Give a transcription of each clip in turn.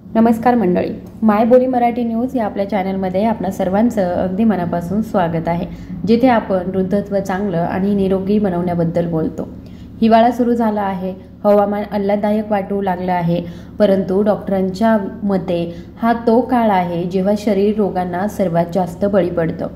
नमस्कार मंडळी, माय बोली मराठी न्यूज या आपल्या चॅनलमध्ये आपणा सर्वांचं अगदी मनापासून स्वागत आहे, जिथे आपण वृद्धत्व चांगलं आणि निरोगी बनवण्याबद्दल बोलतो। हिवाळा सुरू झाला आहे, हवामान आल्हाददायक वाटू लागलं आहे, परंतु डॉक्टरांच्या मते हा तो काळ आहे जेव्हा शरीर रोगांना सर्वात जास्त बळी पडतं।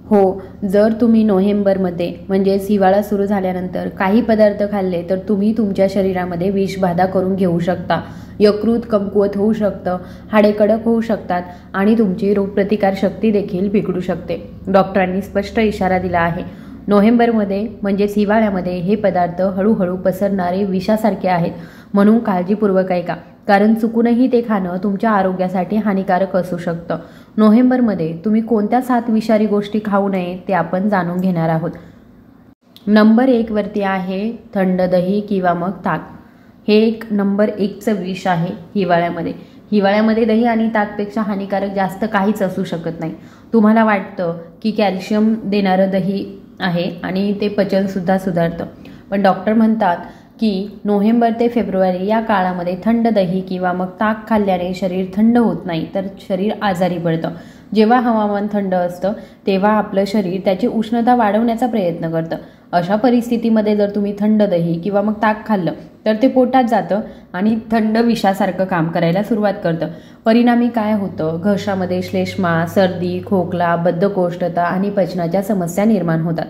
हो, जर तुम्ही नोव्हेंबरमध्ये म्हणजेच हिवाळा सुरू झाल्यानंतर काही पदार्थ खाल्ले तर तुम्ही तुमच्या शरीरामध्ये विषबाधा करून घेऊ शकता। यकृत कमकुवत होऊ शकतं, हाडे कडक होऊ शकतात आणि तुमची रोगप्रतिकार शक्ती देखील बिघडू शकते। डॉक्टरांनी स्पष्ट इशारा दिला आहे, नोव्हेंबरमध्ये म्हणजेच हिवाळ्यामध्ये हे पदार्थ हळूहळू पसरणारे विषासारखे आहेत, म्हणून काळजीपूर्वक ऐका, कारण चुकूनही ते खाणं तुमच्या आरोग्यासाठी हानिकारक असू शकतं। नोव्हेंबरमध्ये तुम्ही कोणत्या 7 विषारी गोष्टी खाऊ नये ते आपण जाणून घेणार आहोत। नंबर 1 वरती आहे थंड दही किंवा मग ताक। हे एक नंबर 1चं विष आहे हिवाळ्यामध्ये। हिवाळ्यामध्ये दही आणि ताकपेक्षा हानिकारक जास्त काहीच असू शकत नाही। तुम्हाला वाटतं की कॅल्शियम देणारं दही आहे आणि ते पचनसुद्धा सुधारतं, पण डॉक्टर म्हणतात की नोव्हेंबर ते फेब्रुवारी या काळामध्ये थंड दही किंवा मग ताक खाल्ल्याने शरीर थंड होत नाही तर शरीर आजारी पडतं। जेव्हा हवामान थंड असतं तेव्हा आपलं शरीर त्याची उष्णता वाढवण्याचा प्रयत्न करतं। अशा परिस्थितीमध्ये जर तुम्ही थंड दही किंवा मग ताक खाल्लं तर ते पोटात जातं आणि थंड विषासारखं काम करायला सुरुवात करतं। परिणामी काय होतं, घशामध्ये श्लेष्मा, सर्दी, खोकला, बद्धकोष्ठता आणि पचनाच्या समस्या निर्माण होतात।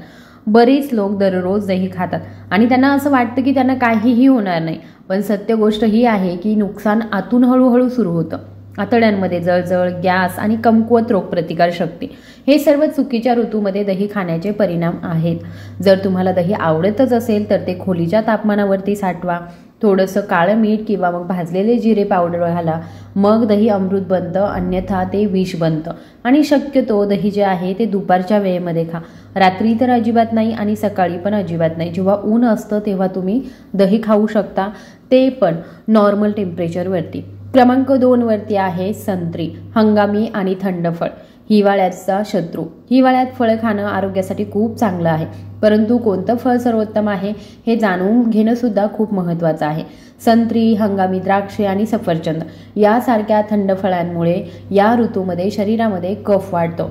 बरेच लोक दररोज दही खातात आणि त्यांना असं वाटतं की त्यांना काहीही होणार नाही, पण सत्य गोष्ट ही आहे की नुकसान आतून हळूहळू सुरू होतं। आतड्यांमध्ये जळजळ, गॅस आणि कमकुवत रोगप्रतिकार शक्ती हे सर्व चुकीच्या ऋतूमध्ये दही खाण्याचे परिणाम आहेत। जर तुम्हाला दही आवडतच असेल तर ते खोलीच्या तापमानावरती साठवा, थोडंसं काळं मीठ किंवा मग भाजलेले जिरे पावडर घाला, मग दही अमृत बनतं, अन्यथा ते विष बनतं। आणि शक्यतो दही जे आहे ते दुपारच्या वेळेमध्ये खा, रात्री तर अजिबात नाही आणि सकाळी पण अजिबात नाही। जेव्हा ऊन असतं तेव्हा तुम्ही दही खाऊ शकता, ते पण नॉर्मल टेम्परेचरवरती। क्रमांक 2 वरती आहे संत्री, हंगामी आणि थंड फळ, हिवाळ्याचा शत्रू। हिवाळ्यात फळ खाणं आरोग्यासाठी खूप चांगलं आहे, परंतु कोणतं फळ सर्वोत्तम आहे हे जाणून घेणं सुद्धा खूप महत्त्वाचं आहे। संत्री, हंगामी द्राक्षे आणि सफरचंद यासारख्या थंड फळांमुळे या ऋतूमध्ये शरीरामध्ये कफ वाढतो।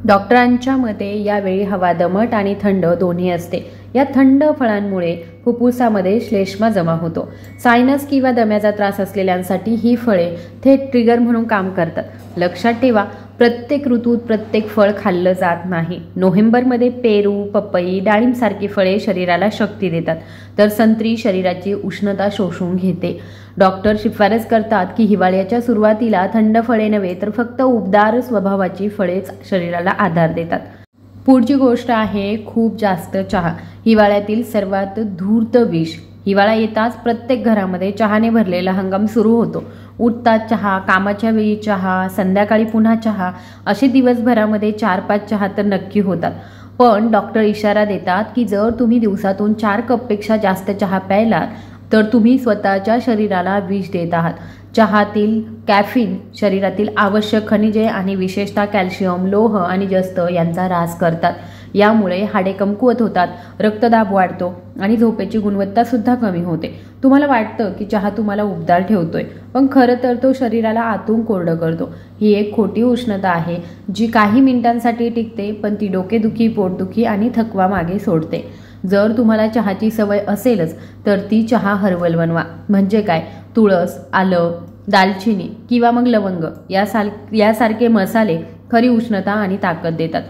डॉक्टरांच्या मते यावेळी हवा दमट आणि थंड दोन्ही असते। या थंड फळांमुळे फुफ्फुसामध्ये श्लेष्मा जमा होतो। सायनस किंवा दम्याचा त्रास असलेल्यांसाठी ही फळे थेट ट्रिगर म्हणून काम करतात। लक्षात ठेवा, प्रत्येक ऋतूत प्रत्येक फळ खाल्लं जात नाही। नोव्हेंबरमध्ये पेरू, पपई, डाळिंबसारखी फळे शरीराला शक्ती देतात, तर संत्री शरीराची उष्णता शोषून घेते। डॉक्टर शिफारस करतात की हिवाळ्याच्या सुरुवातीला थंड फळे नव्हे तर फक्त उबदार स्वभावाची फळेच शरीराला आधार देतात। पुढची गोष्ट आहे खूप जास्त चहा, हिवाळ्यातील सर्वात धूर्त विष। हिवाळा येताच प्रत्येक घरामध्ये चहाने भरलेला हंगाम सुरू होतो। उठतात चहा, कामाच्या वेळी चहा, संध्याकाळी पुन्हा चहा, असे दिवसभरामध्ये 4-5 चहा तर नक्की होतात। पण डॉक्टर इशारा देतात की जर तुम्ही दिवसातून 4 कपपेक्षा जास्त चहा प्यायलात तर तुम्ही स्वतःच्या शरीराला विष देत आहात। चहातील कॅफीन शरीरातील आवश्यक खनिजे आणि विशेषतः कॅल्शियम, लोह आणि जस्त यांचा ऱ्हास करतात। यामुळे हाडे कमकुवत होतात, रक्तदाब वाढतो आणि झोपेची गुणवत्ता सुद्धा कमी होते। तुम्हाला वाटतं की चहा तुम्हाला उबदार ठेवतोय, पण खरं तर तो शरीराला आतून कोरडं करतो। ही एक खोटी उष्णता आहे जी काही मिनिटांसाठी टिकते, पण ती डोकेदुखी, पोटदुखी आणि थकवा मागे सोडते। जर तुम्हाला चहाची सवय असेलच तर ती चहा हर्बल बनवा, म्हणजे काय, तुळस, आलं, दालचिनी किंवा मग लवंग यासारखे मसाले खरी उष्णता आणि ताकद देतात।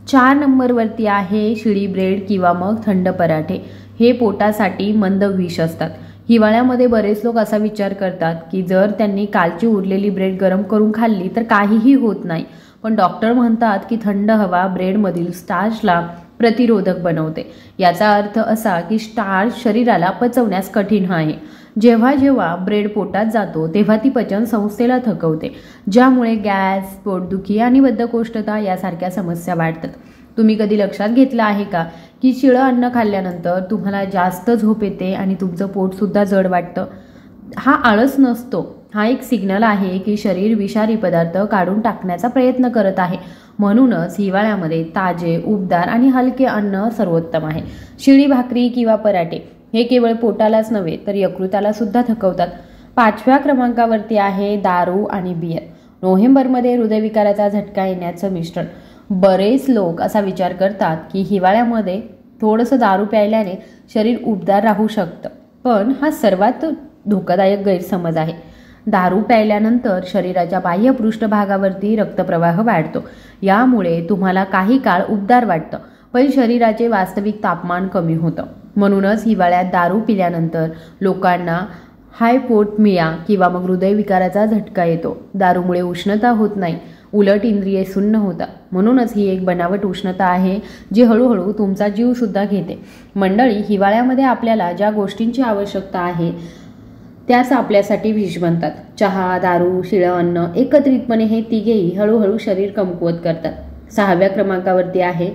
4 नंबरवरती आहे शिळी ब्रेड किंवा मग थंड पराठे। हे पोटासाठी मंद विष असतात। हिवाळ्यामध्ये बरेच लोक असा विचार करतात की जर त्यांनी कालची उरलेली ब्रेड गरम करून खाल्ली तर काहीही होत नाही, पण डॉक्टर म्हणतात की थंड हवा ब्रेडमधील स्टार्चला प्रतिरोधक बनवते। याचा अर्थ असा की स्टार्च शरीराला पचवण्यास कठीण आहे। जेव्हा जेव्हा ब्रेड पोटात जातो तेव्हा ती पचन संस्थेला थकवते, ज्यामुळे गॅस, पोटदुखी आणि बद्धकोष्ठता यासारख्या समस्या वाढतात। तुम्ही कधी लक्षात घेतलं आहे का की शिळं अन्न खाल्ल्यानंतर तुम्हाला जास्त झोप येते आणि तुमचं पोटसुद्धा जड वाटतं? हा आळस नसतो, हा एक सिग्नल आहे की शरीर विषारी पदार्थ काढून टाकण्याचा प्रयत्न करत आहे। म्हणूनच हिवाळ्यामध्ये ताजे, उबदार आणि हलके अन्न सर्वोत्तम आहे। शिळी भाकरी किंवा पराठे हे केवळ पोटालाच नव्हे तर यकृताला सुद्धा थकवतात। 5व्या क्रमांकावरती आहे दारू आणि बियर. नोव्हेंबरमध्ये हृदयविकाराचा झटका येण्याचं मिश्रण. बरेच लोक असा विचार करतात की हिवाळ्यामध्ये थोडंसं दारू प्यायल्याने शरीर उबदार राहू शकतं, पण हा सर्वात धोकादायक गैरसमज आहे. दारू प्यायल्यानंतर शरीराच्या बाह्य पृष्ठभागावरती रक्तप्रवाह वाढतो. यामुळे तुम्हाला काही काळ उबदार वाटतं, पण शरीराचे वास्तविक तापमान कमी होतं. म्हणूनच हिवाळ्यात दारू पिल्यानंतर लोकांना हायपोटमिया किंवा मग हृदयविकाराचा झटका येतो. दारूमुळे उष्णता होत नाही, उलट इंद्रिये सुन्न होतात. म्हणूनच ही एक बनावट उष्णता आहे जी हळूहळू तुमचा जीवसुद्धा घेते. मंडळी, हिवाळ्यामध्ये आपल्याला ज्या गोष्टींची आवश्यकता आहे त्याच आपल्यासाठी विष बनतात. चहा, दारू, शिळं अन्न एकत्रितपणे हे तिघेही हळूहळू शरीर कमकुवत करतात. 6व्या क्रमांकावरती आहे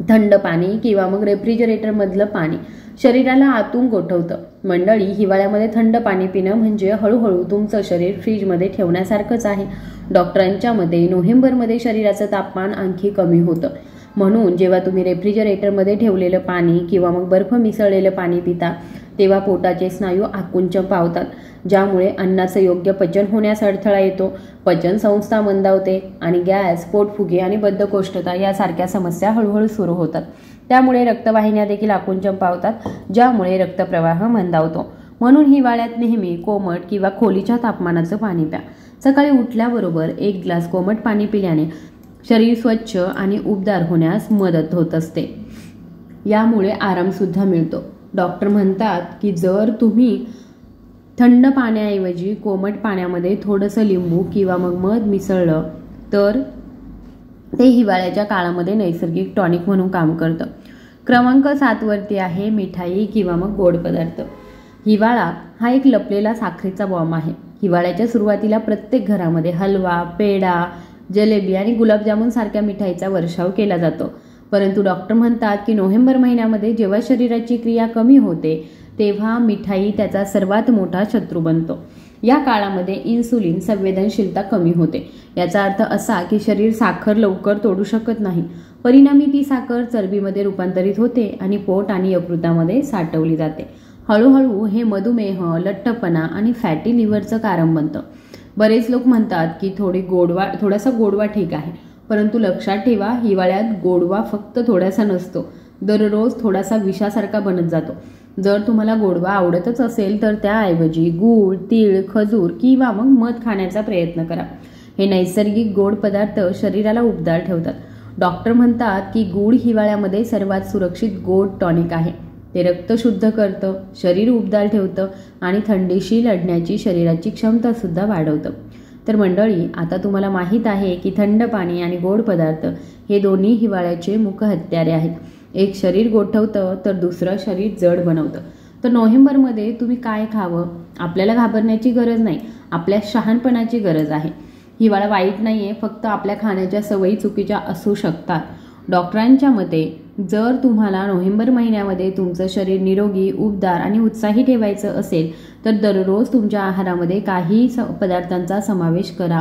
थंड पाणी किंवा मग रेफ्रिजरेटरमधलं पाणी. शरीराला आतून गोठवतं. मंडळी, हिवाळ्यामध्ये थंड पाणी पिणं म्हणजे हळूहळू तुमचं शरीर फ्रीजमध्ये ठेवण्यासारखंच आहे. डॉक्टरांच्या मते नोव्हेंबरमध्ये शरीराचं तापमान आणखी कमी होतं. म्हणून जेव्हा तुम्ही रेफ्रिजरेटरमध्ये ठेवलेलं पाणी किंवा मग बर्फ मिसळलेलं पाणी पिता तेव्हा पोटाचे स्नायू आकुंचन पावतात, ज्यामुळे अन्नाचं योग्य पचन होण्यास अडथळा येतो. पचन संस्था मंदावते आणि गॅस, पोटफुगे आणि बद्धकोष्ठता यासारख्या समस्या हळूहळू सुरू होतात. त्यामुळे रक्तवाहिन्या देखील आकुंचन पावतात, ज्यामुळे रक्तप्रवाह मंदावतो. म्हणून हिवाळ्यात नेहमी कोमट किंवा खोलीच्या तापमानाचं पाणी प्या. सकाळी उठल्याबरोबर 1 ग्लास कोमट पाणी पिल्याने शरीर स्वच्छ आणि उबदार होण्यास मदत होत असते. यामुळे आरामसुद्धा मिळतो. डॉक्टर म्हणतात की जर तुम्ही थंड पाण्याऐवजी कोमट पाण्यामध्ये थोडंसं लिंबू किंवा मग मध मिसळलं तर ते हिवाळ्याच्या काळामध्ये नैसर्गिक टॉनिक म्हणून काम करतं. क्रमांक 7 वरती आहे मिठाई किंवा मग गोड पदार्थ. हिवाळा हा एक लपलेला साखरेचा बॉम्ब आहे. हिवाळ्याच्या सुरुवातीला प्रत्येक घरामध्ये हलवा, पेढा, जलेबी आणि गुलाबजामुन सारख्या मिठाईचा वर्षाव केला जातो. परंतु डॉक्टर म्हणतात की नोव्हेंबर महिन्यामध्ये जेव्हा शरीराची क्रिया कमी होते तेव्हा मिठाई त्याचा सर्वात मोठा शत्रू बनतो. या काळामध्ये इन्सुलिन संवेदनशीलता कमी होते. याचा अर्थ असा की शरीर साखर लवकर तोडू शकत नाही. परिणामी ती साखर चरबीमध्ये रूपांतरित होते आणि पोट आणि यकृतामध्ये साठवली जाते. हळूहळू हे मधुमेह, लठ्ठपणा आणि फॅटी लिव्हरचं कारण बनतं. बरेच लोक म्हणतात की थोडासा गोडवा ठीक आहे, परंतु लक्षात ठेवा, हिवाळ्यात गोडवा फक्त थोडासा नसतो, दररोज थोडासा विषासारखा बनत जातो. जर तुम्हाला गोडवा आवडतच असेल तर त्याऐवजी गूळ, तीळ, खजूर किंवा मग मध खाण्याचा प्रयत्न करा. हे नैसर्गिक गोड पदार्थ शरीराला उबदार ठेवतात. डॉक्टर म्हणतात की गूळ हिवाळ्यामध्ये सर्वात सुरक्षित गोड टॉनिक आहे. ते रक्त शुद्ध करतं, शरीर उबदार ठेवतं आणि थंडीशी लढण्याची शरीराची क्षमतासुद्धा वाढवतं. तर मंडळी, आता तुम्हाला माहीत आहे की थंड पाणी आणि गोड पदार्थ हे दोन्ही हिवाळ्याचे मुख्य हत्यारे आहेत. एक शरीर गोठवतं तर दुसरं शरीर जड बनवतं. तर नोव्हेंबरमध्ये तुम्ही काय खावं? आपल्याला घाबरण्याची गरज नाही, आपल्या शहाणपणाची गरज आहे. हिवाळा वाईट नाही आहे, फक्त आपल्या खाण्याच्या सवयी चुकीच्या असू शकतात. डॉक्टरांच्या मते जर तुम्हाला नोव्हेंबर महिन्यामध्ये तुमचं शरीर निरोगी, उबदार आणि उत्साही ठेवायचं असेल तर दररोज तुमच्या आहारामध्ये काही पदार्थांचा समावेश करा.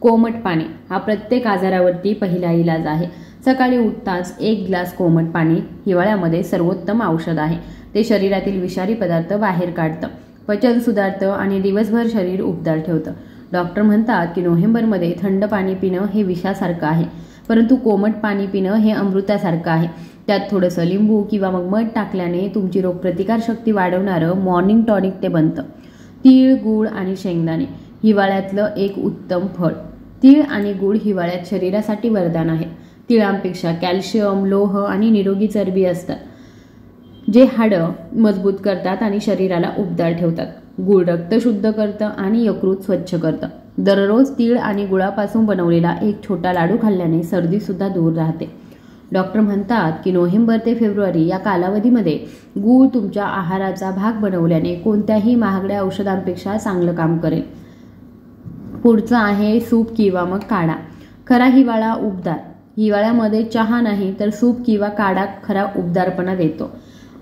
कोमट पाणी हा प्रत्येक आजारावरती पहिला इलाज आहे. सकाळी उठताच 1 ग्लास कोमट पाणी हिवाळ्यामध्ये सर्वोत्तम औषध आहे. ते शरीरातील विषारी पदार्थ बाहेर काढतं, पचन सुधारतं आणि दिवसभर शरीर उबदार ठेवतं. डॉक्टर म्हणतात की नोव्हेंबरमध्ये थंड पाणी पिणं हे विषासारखं आहे, परंतु कोमट पाणी पिणं हे अमृतासारखं आहे. त्यात थोडंसं लिंबू किंवा मग मध टाकल्याने तुमची रोगप्रतिकारशक्ती वाढवणारं मॉर्निंग टॉनिक ते बनतं. तीळ, गूळ आणि शेंगदाणे हिवाळ्यातलं एक उत्तम फळ. तीळ आणि गूळ हिवाळ्यात शरीरासाठी वरदान आहे. तिळांपेक्षा कॅल्शियम, लोह आणि निरोगी चरबी असतात, जे हाडं मजबूत करतात आणि शरीराला उबदार ठेवतात. गूळ रक्त शुद्ध करतं आणि यकृत स्वच्छ करतं. दररोज तीळ आणि गुळापासून बनवलेला एक छोटा लाडू खाल्ल्याने सर्दीसुद्धा दूर राहते. डॉक्टर म्हणतात की नोव्हेंबर ते फेब्रुवारी या कालावधीमध्ये गूळ तुमच्या आहाराचा भाग बनवल्याने कोणत्याही महागड्या औषधांपेक्षा चांगलं काम करेल. पुढचं आहे सूप किंवा मग काढा. खरा हिवाळा उबदार. हिवाळ्यामध्ये चहा नाही तर सूप किंवा काढा खरा उबदारपणा देतो.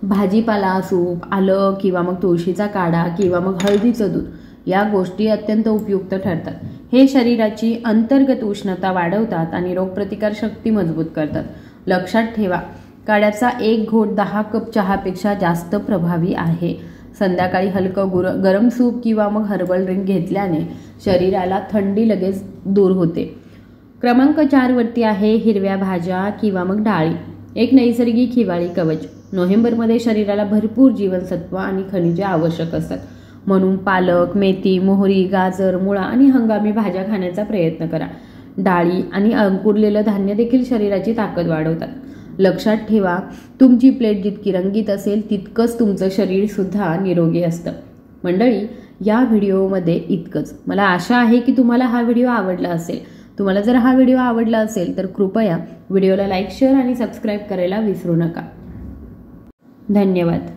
भाजीपाला सूप, आलं किंवा मग तुळशीचा काढा किंवा मग हळदीचं दूध या गोष्टी अत्यंत उपयुक्त ठरतात. हे शरीराची अंतर्गत उष्णता वाढवतात आणि रोगप्रतिकार शक्ती मजबूत करतात. लक्षात ठेवा, काढ्याचा 1 घोट 10 कप चहापेक्षा जास्त प्रभावी आहे. संध्याकाळी हलकं गरम सूप किंवा मग हर्बल ड्रिंक घेतल्याने शरीराला थंडी लगेच दूर होते. क्रमांक 4 वरती आहे हिरव्या भाज्या किंवा मग डाळी. एक नैसर्गिक हिवाळी कवच. नोव्हेंबरमध्ये शरीराला भरपूर जीवनसत्व आणि खनिजे आवश्यक असतात, म्हणून पालक, मेथी, मोहरी, गाजर, मुळा आणि हंगामी भाज्या खाण्याचा प्रयत्न करा. डाळी आणि अंकुरलेलं धान्य देखील शरीराची ताकद वाढवतात. लक्षात ठेवा, तुमची प्लेट जितकी रंगीत असेल तितकंच तुमचं शरीर सुद्धा निरोगी असतं. मंडळी, या व्हिडिओमध्ये इतकंच. मला आशा आहे की तुम्हाला हा व्हिडिओ आवडला असेल. तुम्हाला जर हा व्हिडिओ आवडला असेल तर कृपया व्हिडिओला लाईक, शेअर आणि सबस्क्राईब करायला विसरू नका. धन्यवाद.